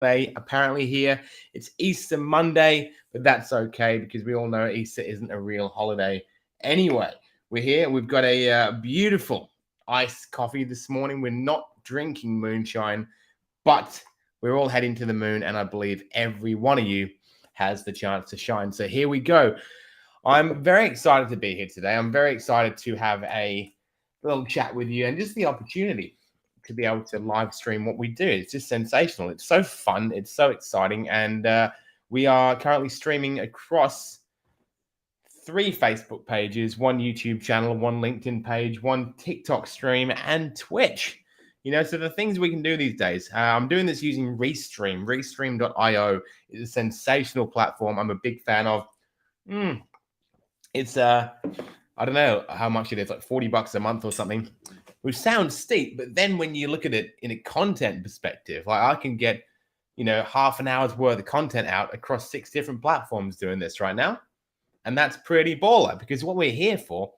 Day apparently here. It's Easter Monday, but that's okay because we all know Easter isn't a real holiday anyway. We're here. We've got a beautiful iced coffee this morning. We're not drinking moonshine, but we're all heading to the moon, and I believe every one of you has the chance to shine. So here we go. I'm very excited to be here today. I'm very excited to have a little chat with you and just the opportunity to be able to live stream what we do. It's just sensational. It's so fun. It's so exciting. And we are currently streaming across 3 Facebook pages, 1 YouTube channel, 1 LinkedIn page, 1 TikTok stream, and Twitch. So the things we can do these days. I'm doing this using Restream. Restream.io is a sensational platform I'm a big fan of. It's I don't know how much it is, like $40 a month or something, which sounds steep. But then when you look at it in a content perspective, like I can get, half an hour's worth of content out across 6 different platforms doing this right now. And that's pretty baller because what we're here for,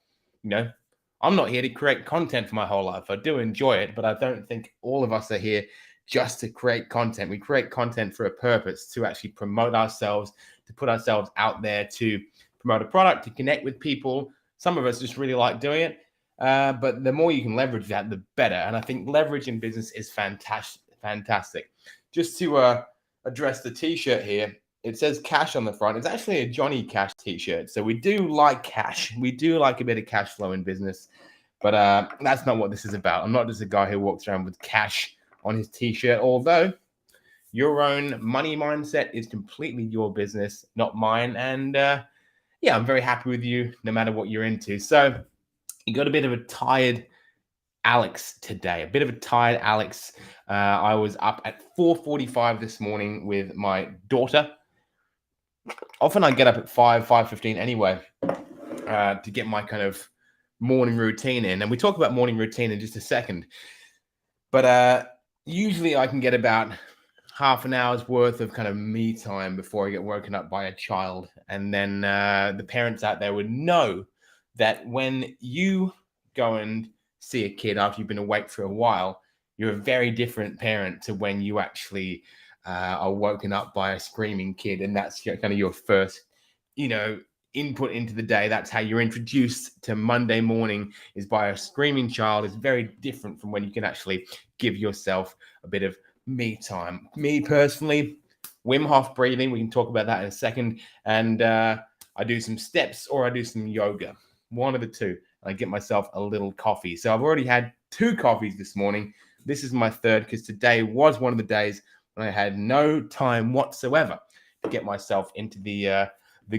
I'm not here to create content for my whole life. I do enjoy it, but I don't think all of us are here just to create content. We create content for a purpose, to actually promote ourselves, to put ourselves out there, to promote a product, to connect with people. Some of us just really like doing it, but the more you can leverage that, the better. And I think leverage in business is fantastic. Just to address the t-shirt here, it says cash on the front. It's actually a Johnny Cash t-shirt. So we do like cash. We do like a bit of cash flow in business, but that's not what this is about. I'm not just a guy who walks around with cash on his t-shirt, although your own money mindset is completely your business, not mine. And yeah, I'm very happy with you no matter what you're into. So you got a bit of a tired Alex today, I was up at 4:45 this morning with my daughter. Often I get up at 5:15 anyway to get my kind of morning routine in. And we talk about morning routine in just a second. But usually I can get about half an hour's worth of kind of me time before I get woken up by a child. And then the parents out there would know that when you go and see a kid after you've been awake for a while, you're a very different parent to when you actually are woken up by a screaming kid. And that's kind of your first, input into the day. That's how you're introduced to Monday morning, is by a screaming child. Is very different from when you can actually give yourself a bit of me time. Me personally, Wim Hof breathing. We can talk about that in a second. And I do some steps or I do some yoga. One of the two. I get myself a little coffee. So I've already had 2 coffees this morning. This is my third because today was one of the days when I had no time whatsoever to get myself into the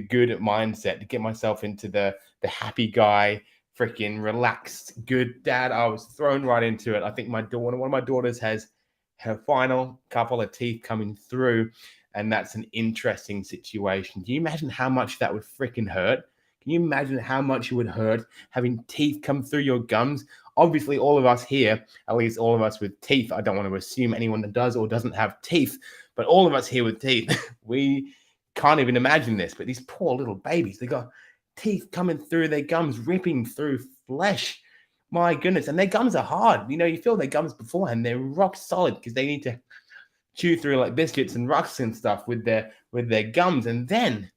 good mindset, to get myself into the happy guy, freaking relaxed, good dad. I was thrown right into it. I think one of my daughters has her final couple of teeth coming through, and that's an interesting situation. Can you imagine how much that would freaking hurt? Can you imagine how much it would hurt having teeth come through your gums? Obviously, all of us here, at least all of us with teeth, I don't want to assume anyone that does or doesn't have teeth, but all of us here with teeth, we can't even imagine this. But these poor little babies, they got teeth coming through their gums, ripping through flesh. My goodness. And their gums are hard. You feel their gums beforehand. They're rock solid because they need to chew through like biscuits and rusks and stuff with their gums. And then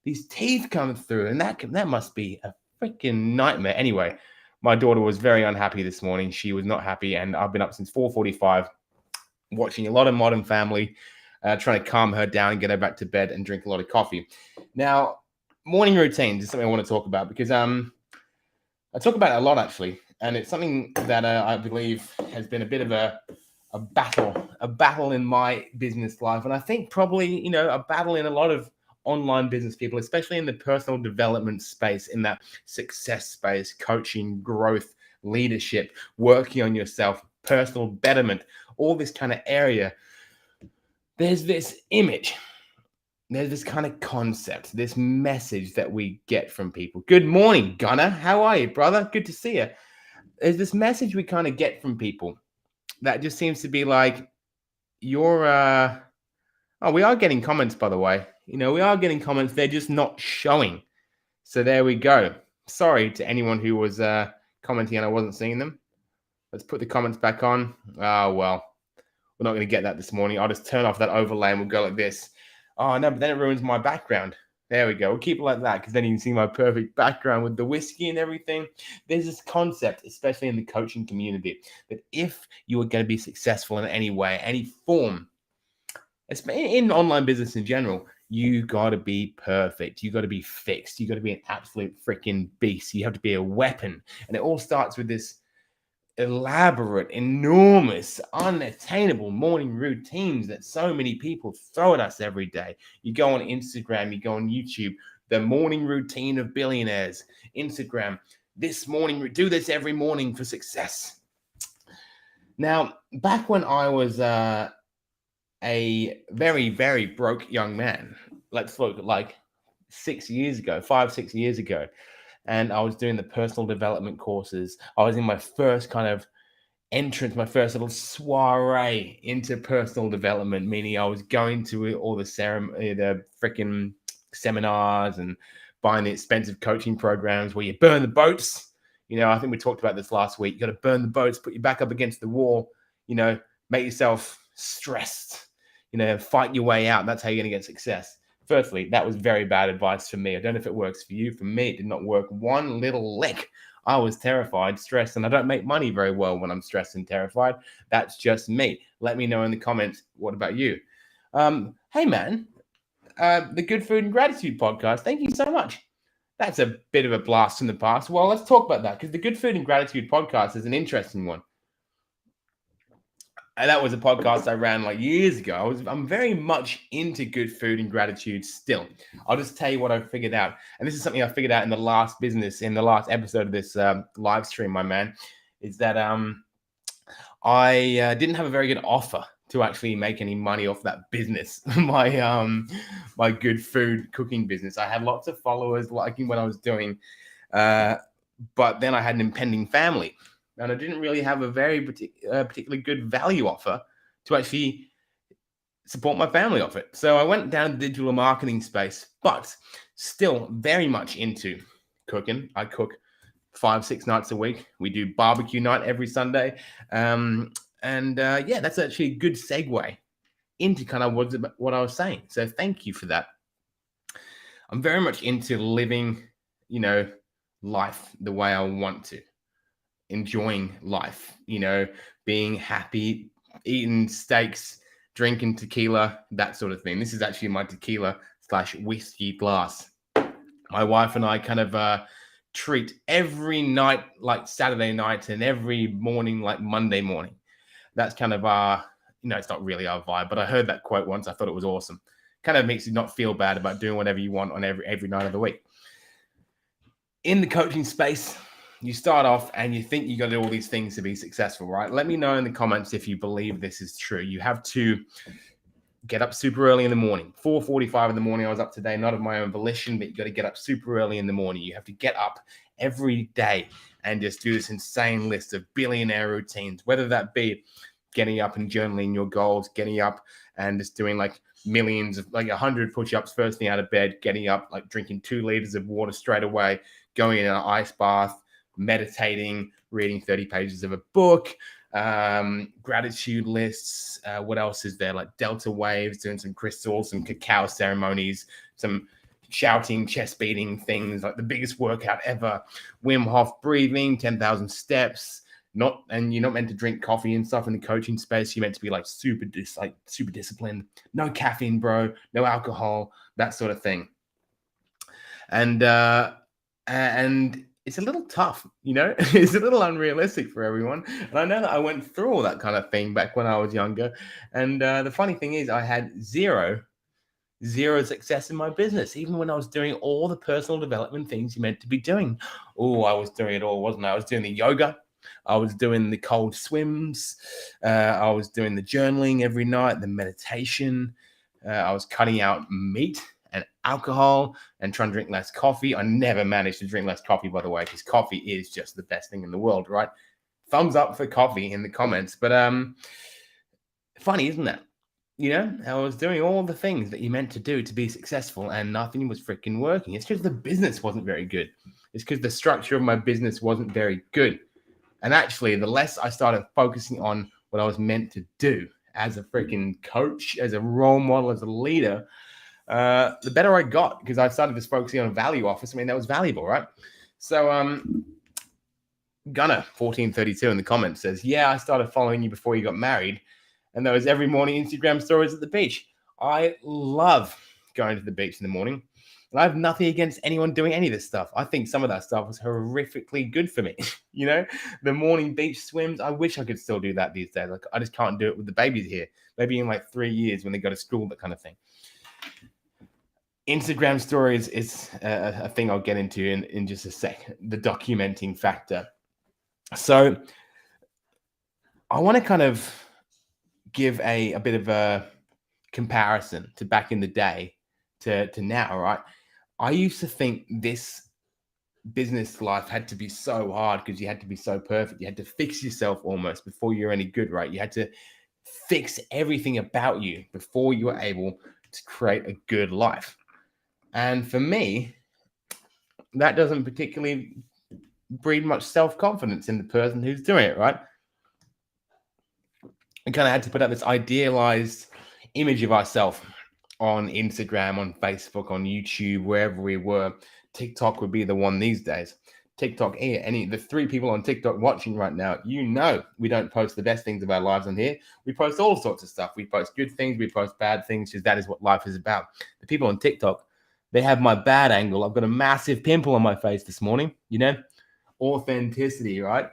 these teeth come through, and that must be a freaking nightmare. Anyway, my daughter was very unhappy this morning. She was not happy, and I've been up since 4:45 watching a lot of Modern Family, trying to calm her down and get her back to bed and drink a lot of coffee. Now, morning routines is something I want to talk about because I talk about it a lot, actually, and it's something that I believe has been a bit of a battle in my business life, and I think probably, a battle in a lot of online business people, especially in the personal development space, in that success space, coaching, growth, leadership, working on yourself, personal betterment, all this kind of area. There's this image, there's this kind of concept, this message that we get from people. Good morning, Gunnar. How are you, brother? Good to see you. There's this message we kind of get from people that just seems to be like, you're oh, we are getting comments, by the way. We are getting comments. They're just not showing. So there we go. Sorry to anyone who was commenting and I wasn't seeing them. Let's put the comments back on. Oh, well. we're not going to get that this morning. I'll just turn off that overlay and we'll go like this. Oh, no, but then it ruins my background. There we go. We'll keep it like that because then you can see my perfect background with the whiskey and everything. There's this concept, especially in the coaching community, that if you are going to be successful in any way, any form, in online business in general, you got to be perfect. You got to be fixed. You got to be an absolute freaking beast. You have to be a weapon. And it all starts with this elaborate, enormous, unattainable morning routines that so many people throw at us every day. You go on Instagram, you go on YouTube, the morning routine of billionaires. Instagram, this morning, do this every morning for success. Now, back when I was a very, very broke young man, let's look at like 6 years ago, 5-6 years ago, and I was doing the personal development courses. I was in my first kind of entrance, my first little soiree into personal development, meaning I was going to all the freaking seminars and buying the expensive coaching programs where you burn the boats. You know, I think we talked about this last week. You got to burn the boats, put your back up against the wall, you know, make yourself stressed, you know, fight your way out. That's how you're going to get success. Firstly, that was very bad advice for me. I don't know if it works for you. For me, it did not work one little lick. I was terrified, stressed, and I don't make money very well when I'm stressed and terrified. That's just me. Let me know in the comments. What about you? Hey, man, the Good Food and Gratitude podcast. Thank you so much. That's a bit of a blast from the past. Well, let's talk about that because the Good Food and Gratitude podcast is an interesting one. And that was a podcast I ran like years ago. I'm very much into good food and gratitude still. I'll just tell you what I figured out. And this is something I figured out in the last episode of this live stream, my man, is that I didn't have a very good offer to actually make any money off that business, my good food cooking business. I had lots of followers liking what I was doing, but then I had an impending family. And I didn't really have a very particularly good value offer to actually support my family off it. So I went down the digital marketing space, but still very much into cooking. I cook 5-6 nights a week. We do barbecue night every Sunday. That's actually a good segue into kind of what I was saying. So thank you for that. I'm very much into living, you know, life the way I want to. Enjoying life, you know, being happy, eating steaks, drinking tequila, that sort of thing. This is actually my tequila/whiskey glass. My wife and I kind of treat every night like Saturday night and every morning like Monday morning. That's kind of it's not really our vibe, but I heard that quote once. I thought it was awesome. Kind of makes you not feel bad about doing whatever you want on every night of the week. In the coaching space, you start off and you think you got to do all these things to be successful, right? Let me know in the comments if you believe this is true. You have to get up super early in the morning. 4:45 in the morning, I was up today, not of my own volition, but you got to get up super early in the morning. You have to get up every day and just do this insane list of billionaire routines, whether that be getting up and journaling your goals, getting up and just doing like millions of 100 push-ups first thing out of bed, getting up, like drinking 2 liters of water straight away, going in an ice bath, meditating, reading 30 pages of a book, gratitude lists. What else is there? Like delta waves, doing some crystals, some cacao ceremonies, some shouting, chest beating things, like the biggest workout ever. Wim Hof breathing, 10,000 steps. You're not meant to drink coffee and stuff in the coaching space. You're meant to be like super disciplined. No caffeine, bro. No alcohol, that sort of thing. And it's a little tough, you know, it's a little unrealistic for everyone. And I know that I went through all that kind of thing back when I was younger. And the funny thing is I had zero success in my business, even when I was doing all the personal development things you meant to be doing. Oh, I was doing it all, wasn't I? I was doing the yoga. I was doing the cold swims. I was doing the journaling every night, the meditation. I was cutting out meat and alcohol and trying to drink less coffee. I never managed to drink less coffee, by the way, because coffee is just the best thing in the world, right? Thumbs up for coffee in the comments. But funny, isn't that? You know, I was doing all the things that you meant to do to be successful and nothing was freaking working. It's because the business wasn't very good. It's because the structure of my business wasn't very good. And actually, the less I started focusing on what I was meant to do as a freaking coach, as a role model, as a leader, the better I got, because I started just focusing on value offers. I mean, that was valuable, right? So Gunner 1432 in the comments says, yeah, I started following you before you got married, and there was every morning Instagram stories at the beach. I love going to the beach in the morning, and I have nothing against anyone doing any of this stuff. I think some of that stuff was horrifically good for me. You know, the morning beach swims, I wish I could still do that these days. Like, I just can't do it with the babies here. Maybe in like 3 years when they go to school, that kind of thing. Instagram stories is a thing I'll get into in just a sec, the documenting factor. So I want to kind of give a bit of a comparison to back in the day to now, right? I used to think this business life had to be so hard because you had to be so perfect. You had to fix yourself almost before you're any good, right? You had to fix everything about you before you were able to create a good life. And for me, that doesn't particularly breed much self-confidence in the person who's doing it, right? I kind of had to put up this idealized image of ourselves on Instagram, on Facebook, on YouTube, wherever we were. TikTok would be the one these days. TikTok, the 3 people on TikTok watching right now, you know we don't post the best things of our lives on here. We post all sorts of stuff. We post good things, we post bad things, because that is what life is about. The people on TikTok, they have my bad angle. I've got a massive pimple on my face this morning, you know? Authenticity, right?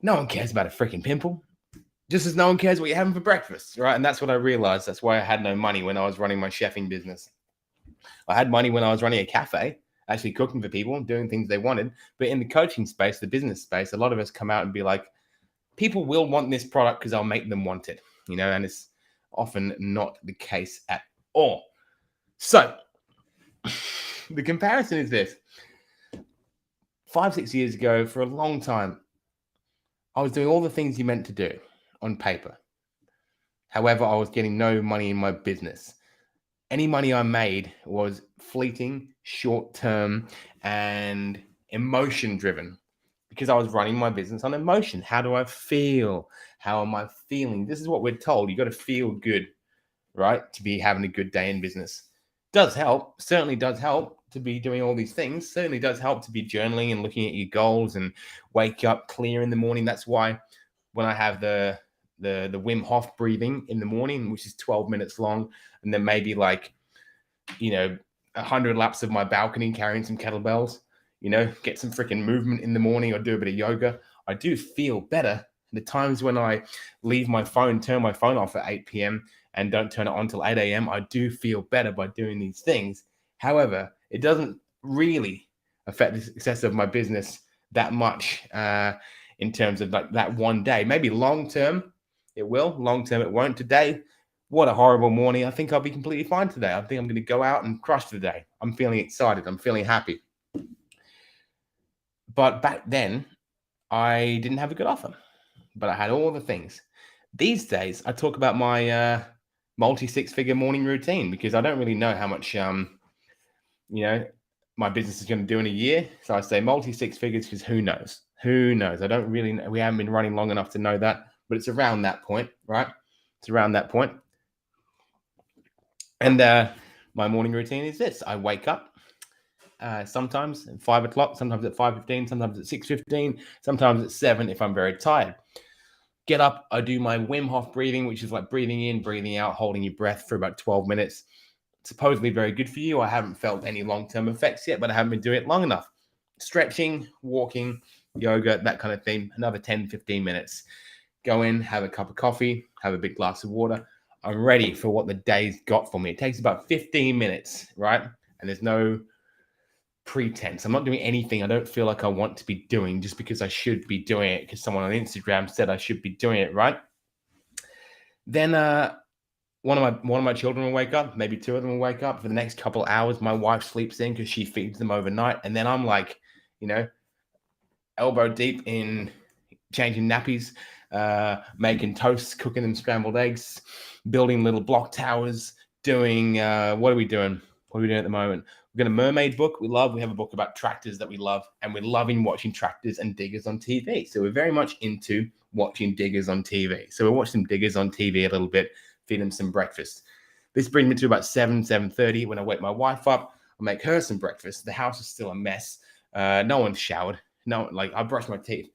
No one cares about a freaking pimple. Just as no one cares what you're having for breakfast, right? And that's what I realized. That's why I had no money when I was running my chefing business. I had money when I was running a cafe, actually cooking for people and doing things they wanted. But in the coaching space, the business space, a lot of us come out and be like, people will want this product because I'll make them want it, you know, and it's often not the case at all. So the comparison is this. 5-6 years ago, for a long time, I was doing all the things you meant to do on paper. However, I was getting no money in my business. Any money I made was fleeting, short-term, and emotion-driven, because I was running my business on emotion. How do I feel? How am I feeling? This is what we're told. You got to feel good, right, to be having a good day in business. Does help. Certainly does help to be doing all these things. Certainly does help to be journaling and looking at your goals and wake up clear in the morning. That's why when I have the Wim Hof breathing in the morning, which is 12 minutes long, and then maybe like, 100 laps of my balcony carrying some kettlebells, get some freaking movement in the morning or do a bit of yoga, I do feel better. The times when I leave my phone, turn my phone off at 8 p.m. and don't turn it on till 8 a.m., I do feel better by doing these things. However, it doesn't really affect the success of my business that much in terms of like that one day. Maybe long term it will, long term it won't. Today, what a horrible morning. I think I'll be completely fine today. I think I'm going to go out and crush today. I'm feeling excited. I'm feeling happy. But back then, I didn't have a good offer, but I had all the things. These days, I talk about my multi-6-figure morning routine because I don't really know how much, my business is going to do in a year. So I say multi-6 figures because who knows? Who knows? I don't really know. We haven't been running long enough to know that, but it's around that point, right? It's around that point. And my morning routine is this. I wake up sometimes at 5 o'clock, sometimes at 5:15, sometimes at 6:15, sometimes at 7 if I'm very tired. Get up, I do my Wim Hof breathing, which is like breathing in, breathing out, holding your breath for about 12 minutes. Supposedly very good for you. I haven't felt any long-term effects yet, but I haven't been doing it long enough. Stretching, walking, yoga, that kind of thing. Another 10, 15 minutes. Go in, have a cup of coffee, have a big glass of water. I'm ready for what the day's got for me. It takes about 15 minutes, right? And there's no pretense. I'm not doing anything I don't feel like I want to be doing just because I should be doing it because someone on Instagram said I should be doing it, right? Then one of my children will wake up, maybe 2 of them will wake up. For the next couple of hours, my wife sleeps in because she feeds them overnight. And then I'm like, elbow deep in changing nappies, making toasts, cooking them scrambled eggs, building little block towers, doing, what are we doing? What are we doing at the moment? We've got a mermaid book we love. We have a book about tractors that we love, and we're loving watching tractors and diggers on TV. So we're very much into watching diggers on TV. So we'll watch some diggers on TV a little bit, feed them some breakfast. This brings me to about 7:30. When I wake my wife up, I'll make her some breakfast. The house is still a mess. No one's showered. No, like I brush my teeth.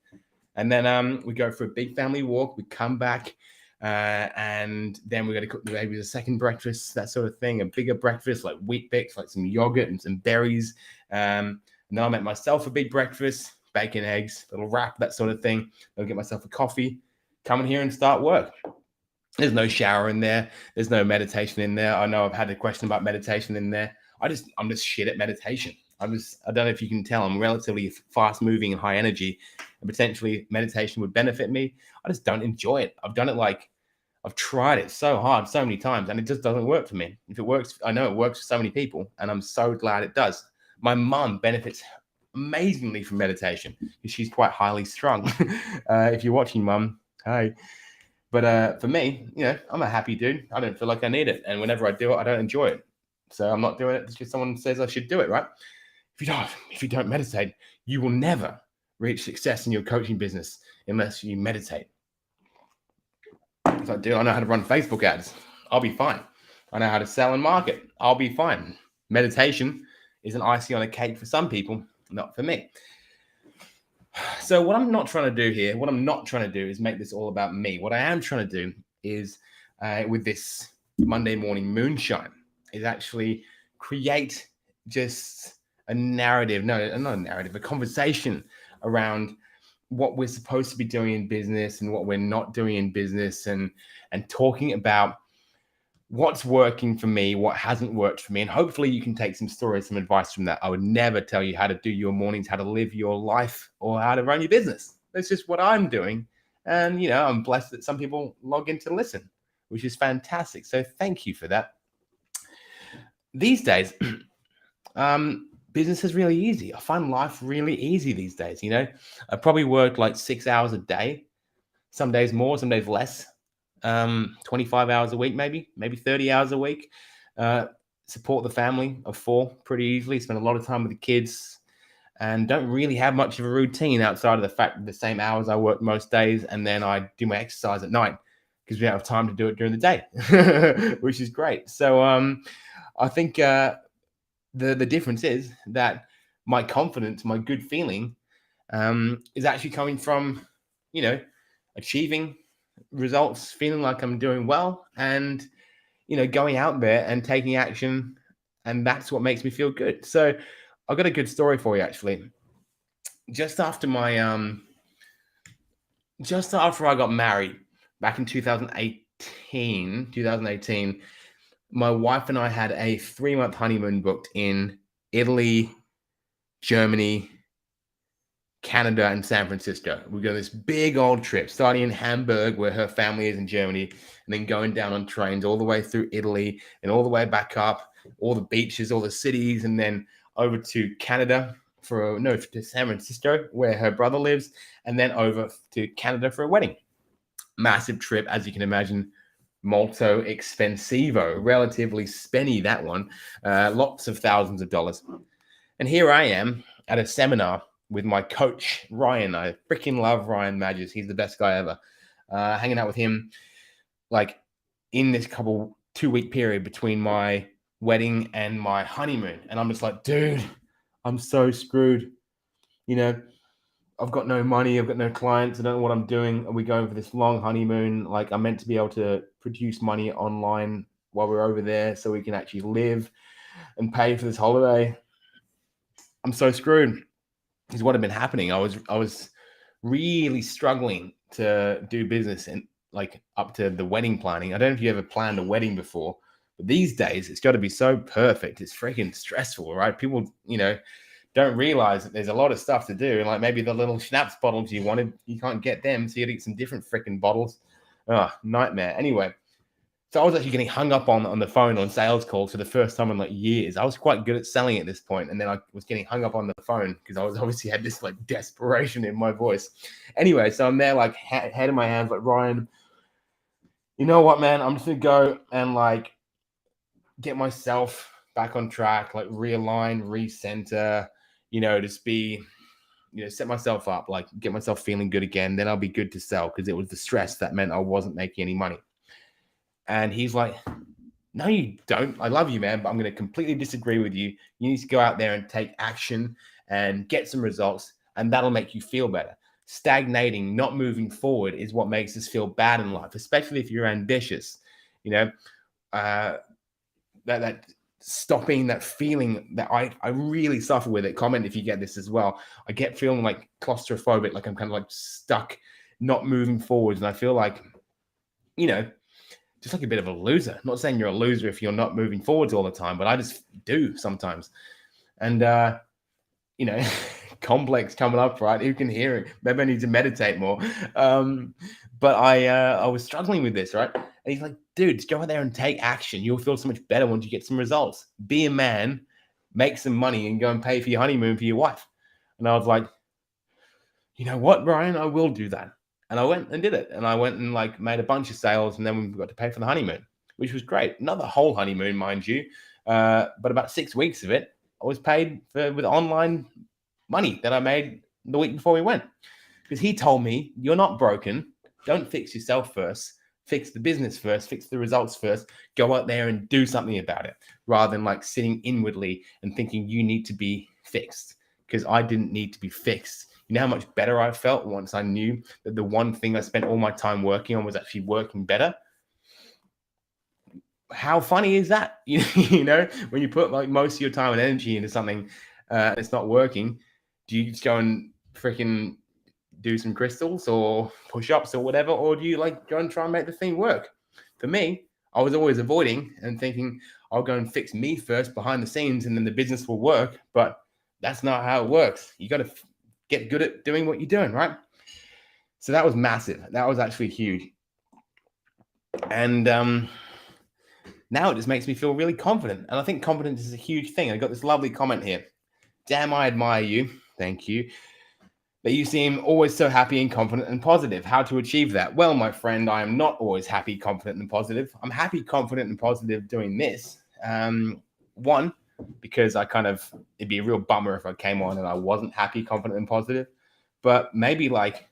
And then we go for a big family walk. We come back, and then we're going to cook the babies a second breakfast, that sort of thing, a bigger breakfast like Wheat Bix, like some yogurt and some berries. And then I'll make myself a big breakfast, bacon, eggs, little wrap, that sort of thing. I'll get myself a coffee, come in here and start work. There's no shower in there. There's no meditation in there. I know I've had a question about meditation in there. I'm just shit at meditation. I don't know if you can tell, I'm relatively fast moving and high energy, and potentially meditation would benefit me. I just don't enjoy it. I've tried it so hard, so many times, and it just doesn't work for me. If it works, I know it works for so many people, and I'm so glad it does. My mum benefits amazingly from meditation because she's quite highly strung. If you're watching, Mum, hi. But for me, I'm a happy dude. I don't feel like I need it, and whenever I do it, I don't enjoy it. So I'm not doing it because someone says I should do it, right? If you don't meditate, you will never reach success in your coaching business unless you meditate. It's like, dude, I know how to run Facebook ads. I'll be fine. I know how to sell and market. I'll be fine. Meditation is an icing on a cake for some people, not for me. So what I'm not trying to do is make this all about me. What I am trying to do is, with this Monday morning moonshine, is actually create just a narrative, not a narrative, a conversation around what we're supposed to be doing in business and what we're not doing in business, and talking about what's working for me, what hasn't worked for me. And hopefully you can take some stories, some advice from that. I would never tell you how to do your mornings, how to live your life, or how to run your business. That's just what I'm doing. And, I'm blessed that some people log in to listen, which is fantastic. So thank you for that. These days, business is really easy. I find life really easy these days. I probably work like 6 hours a day, some days more, some days less, 25 hours a week, maybe 30 hours a week, support the family of 4 pretty easily, spend a lot of time with the kids, and don't really have much of a routine outside of the fact that the same hours I work most days, and then I do my exercise at night because we don't have time to do it during the day, which is great. So I think the difference is that my confidence, my good feeling, is actually coming from, achieving results, feeling like I'm doing well, and, going out there and taking action. And that's what makes me feel good. So I've got a good story for you, actually. Just after I got married back in 2018, my wife and I had a 3-month honeymoon booked in Italy, Germany, Canada, and San Francisco. We go on this big old trip, starting in Hamburg, where her family is in Germany, and then going down on trains all the way through Italy and all the way back up, all the beaches, all the cities, and then over to Canada to San Francisco, where her brother lives, and then over to Canada for a wedding. Massive trip, as you can imagine. Molto expensivo, relatively spenny, that one. Lots of thousands of dollars. And here I am at a seminar with my coach, Ryan. I freaking love Ryan Magis. He's the best guy ever. Hanging out with him, like, in this 2-week period between my wedding and my honeymoon. And I'm just like, dude, I'm so screwed. I've got no money. I've got no clients. I don't know what I'm doing. Are we going for this long honeymoon? Like, I'm meant to be able to produce money online while we're over there so we can actually live and pay for this holiday. I'm so screwed. Is what had been happening. I was really struggling to do business and, like, up to the wedding planning. I don't know if you ever planned a wedding before, but these days it's got to be so perfect. It's freaking stressful, right? People, don't realize that there's a lot of stuff to do. And, like, maybe the little schnapps bottles you wanted, you can't get them, so you got to get some different freaking bottles. Nightmare. Anyway, so I was actually getting hung up on the phone on sales calls for the first time in, like, years. I was quite good at selling at this point, and then I was getting hung up on the phone because I was obviously had this, like, desperation in my voice. Anyway, so I'm there, like, head in my hands, like, Ryan, you know what, man? I'm just gonna go and, like, get myself back on track, like, realign, recenter, just be, set myself up, like get myself feeling good again. Then I'll be good to sell, because it was the stress that meant I wasn't making any money. And he's like, no, you don't. I love you, man, but I'm going to completely disagree with you. You need to go out there and take action and get some results, and that'll make you feel better. Stagnating, not moving forward is what makes us feel bad in life, especially if you're ambitious. That stopping, that feeling that I really suffer with it. Comment if you get this as well. I get feeling like claustrophobic, like I'm kind of like stuck, not moving forwards. And I feel like, just like a bit of a loser. I'm not saying you're a loser if you're not moving forwards all the time, but I just do sometimes. And, complex coming up, right? Who can hear it? Maybe I need to meditate more. But I was struggling with this, right? And he's like, dude, just go out there and take action. You'll feel so much better once you get some results. Be a man, make some money, and go and pay for your honeymoon for your wife. And I was like, you know what, Brian? I will do that. And I went and did it. And I went and like made a bunch of sales, and then we got to pay for the honeymoon, which was great. Not the whole honeymoon, mind you, but about 6 weeks of it, I was paid with online money that I made the week before we went. Because he told me, you're not broken. Don't fix yourself first. Fix the business first. Fix the results first. Go out there and do something about it, rather than like sitting inwardly and thinking you need to be fixed. Because I didn't need to be fixed. You know how much better I felt once I knew that the one thing I spent all my time working on was actually working better? How funny is that? When you put like most of your time and energy into something and it's not working, do you just go and freaking do some crystals or push-ups or whatever, or do you like go and try and make the thing work? For me, I was always avoiding and thinking I'll go and fix me first behind the scenes and then the business will work. But that's not how it works. You got to get good at doing what you're doing, right? So that was massive. That was actually huge. And now it just makes me feel really confident. And I think confidence is a huge thing. I got this lovely comment here. Damn, I admire you. Thank you. But you seem always so happy and confident and positive. How to achieve that? Well, my friend, I am not always happy, confident, and positive. I'm happy, confident, and positive doing this. One, because it'd be a real bummer if I came on and I wasn't happy, confident, and positive. But maybe like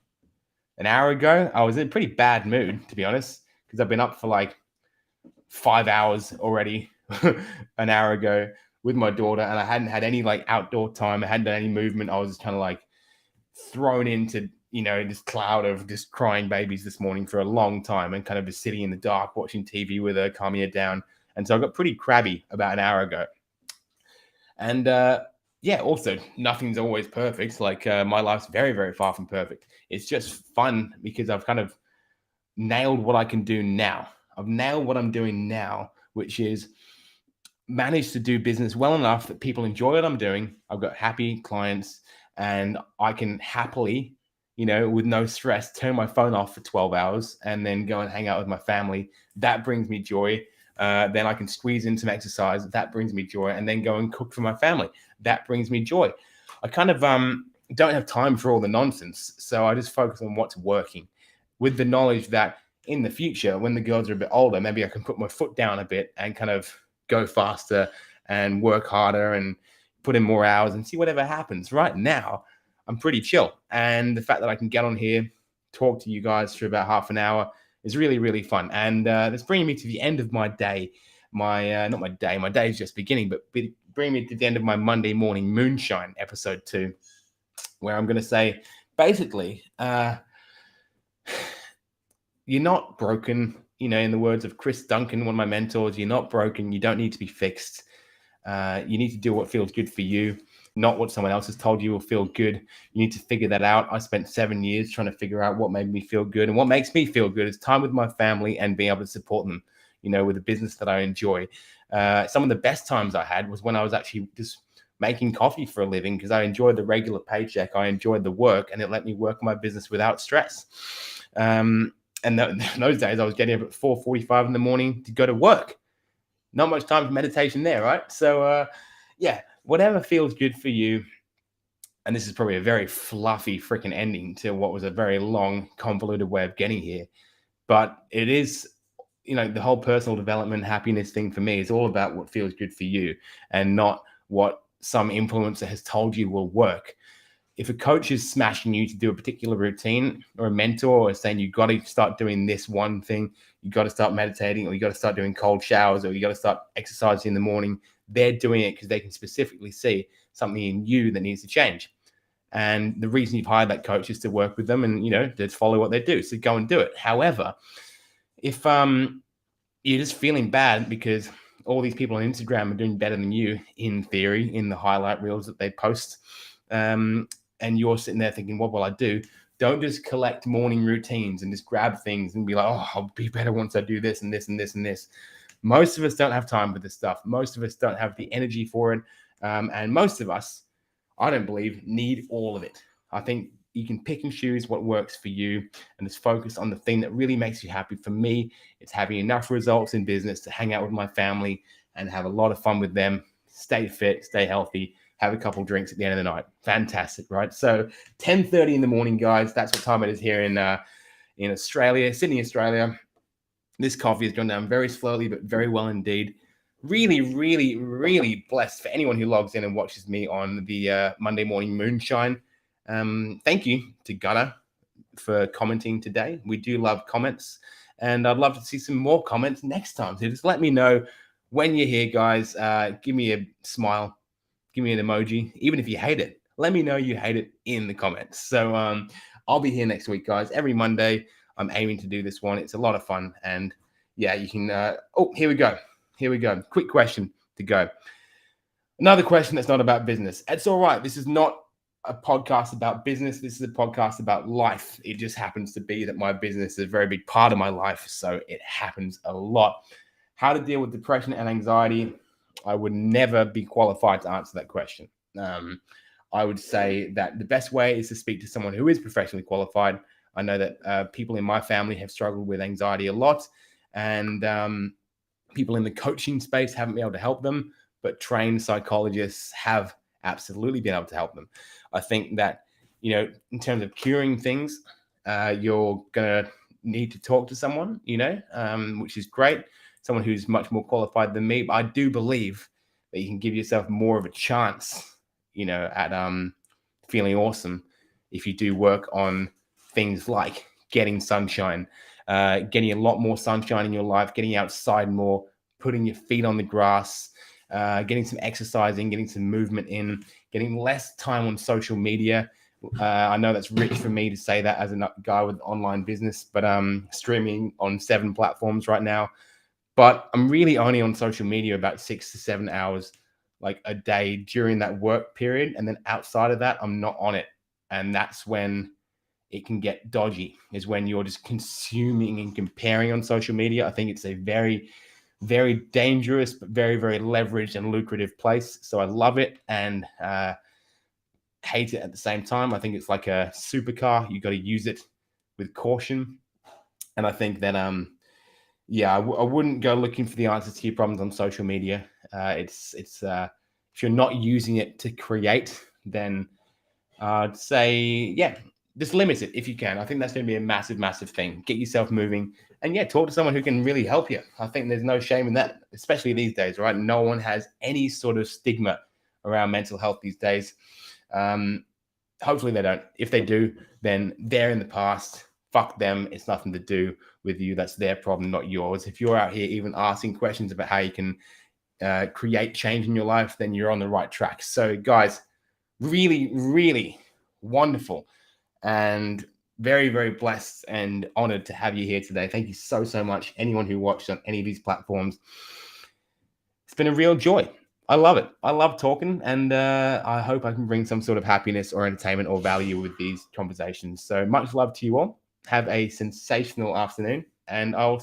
an hour ago, I was in a pretty bad mood, to be honest, because I've been up for like 5 hours already an hour ago with my daughter, and I hadn't had any like outdoor time. I hadn't done any movement. I was just kind of like thrown into, this cloud of just crying babies this morning for a long time, and kind of just sitting in the dark, watching TV with her, calming her down. And so I got pretty crabby about an hour ago. And also nothing's always perfect. Like my life's very, very far from perfect. It's just fun because I've kind of nailed what I can do now. I've nailed what I'm doing now, which is managed to do business well enough that people enjoy what I'm doing. I've got happy clients, and I can happily, with no stress, turn my phone off for 12 hours and then go and hang out with my family. That brings me joy. Then I can squeeze in some exercise. That brings me joy. And then go and cook for my family. That brings me joy. I kind of don't have time for all the nonsense. So I just focus on what's working, with the knowledge that in the future, when the girls are a bit older, maybe I can put my foot down a bit and kind of go faster and work harder and put in more hours and see whatever happens. Right now, I'm pretty chill. And the fact that I can get on here, talk to you guys for about half an hour is really, really fun. And that's bringing me to the end of my day. Not my day, my day is just beginning, but bring me to the end of my Monday morning Moonshine episode 2, where I'm going to say, basically, you're not broken. In the words of Chris Duncan, one of my mentors, you're not broken. You don't need to be fixed. You need to do what feels good for you, not what someone else has told you will feel good. You need to figure that out. I spent 7 years trying to figure out what made me feel good. And what makes me feel good is time with my family and being able to support them, with a business that I enjoy. Some of the best times I had was when I was actually just making coffee for a living, because I enjoyed the regular paycheck. I enjoyed the work, and it let me work on my business without stress. And those days I was getting up at 4:45 in the morning to go to work. Not much time for meditation there, right? So, whatever feels good for you. And this is probably a very fluffy freaking ending to what was a very long, convoluted way of getting here. But it is, the whole personal development, happiness thing for me is all about what feels good for you, and not what some influencer has told you will work. if a coach is smashing you to do a particular routine, or a mentor is saying you got to start doing this one thing, you got to start meditating, or you got to start doing cold showers, or you got to start exercising in the morning, they're doing it because they can specifically see something in you that needs to change. And the reason you've hired that coach is to work with them and, to follow what they do. So go and do it. However, if you're just feeling bad because all these people on Instagram are doing better than you, in theory, in the highlight reels that they post, and you're sitting there thinking, what will I do? Don't just collect morning routines and just grab things and be like, oh, I'll be better once I do this and this and this and this. Most of us don't have time for this stuff. Most of us don't have the energy for it. And most of us, I don't believe, need all of it. I think you can pick and choose what works for you and just focus on the thing that really makes you happy. For me, it's having enough results in business to hang out with my family and have a lot of fun with them, stay fit, stay healthy, have a couple drinks at the end of the night. Fantastic, right? So 10:30 in the morning, guys. That's what time it is here in Australia, Sydney, Australia. This coffee has gone down very slowly, but very well indeed. Really, really, really blessed for anyone who logs in and watches me on the Monday morning Moonshine. Thank you to Gunnar for commenting today. We do love comments, and I'd love to see some more comments next time. So just let me know when you're here, guys. Give me a smile, give me an emoji, even if you hate it. Let me know you hate it in the comments. So I'll be here next week, guys. Every Monday, I'm aiming to do this one. It's a lot of fun, and yeah, you can. Here we go. Here we go. Quick question to go. Another question that's not about business. It's all right. This is not a podcast about business. This is a podcast about life. It just happens to be that my business is a very big part of my life, so it happens a lot. How to deal with depression and anxiety? I would never be qualified to answer that question. I would say that the best way is to speak to someone who is professionally qualified. I know that people in my family have struggled with anxiety a lot, and people in the coaching space haven't been able to help them, but trained psychologists have absolutely been able to help them. I think that, in terms of curing things, you're going to need to talk to someone, which is great. Someone who's much more qualified than me. But I do believe that you can give yourself more of a chance, at feeling awesome if you do work on things like getting sunshine, getting a lot more sunshine in your life, getting outside more, putting your feet on the grass, getting some exercising, getting some movement in, getting less time on social media. I know that's rich for me to say that as a guy with online business, but streaming on 7 platforms right now. But I'm really only on social media about 6 to 7 hours like a day during that work period. And then outside of that, I'm not on it. And that's when it can get dodgy, is when you're just consuming and comparing on social media. I think it's a very, very dangerous, but very, very leveraged and lucrative place. So I love it and hate it at the same time. I think it's like a supercar. You got to use it with caution. And I think that, I wouldn't go looking for the answers to your problems on social media. It's if you're not using it to create, then I'd say, just limit it if you can. I think that's going to be a massive, massive thing. Get yourself moving and talk to someone who can really help you. I think there's no shame in that, especially these days, right? No one has any sort of stigma around mental health these days. Hopefully they don't. If they do, then they're in the past. Fuck them. It's nothing to do with you. That's their problem, not yours. If you're out here even asking questions about how you can create change in your life, then you're on the right track. So guys, really, really wonderful and very, very blessed and honored to have you here today. Thank you so, so much. Anyone who watched on any of these platforms, it's been a real joy. I love it. I love talking, and I hope I can bring some sort of happiness or entertainment or value with these conversations. So much love to you all. Have a sensational afternoon, and I'll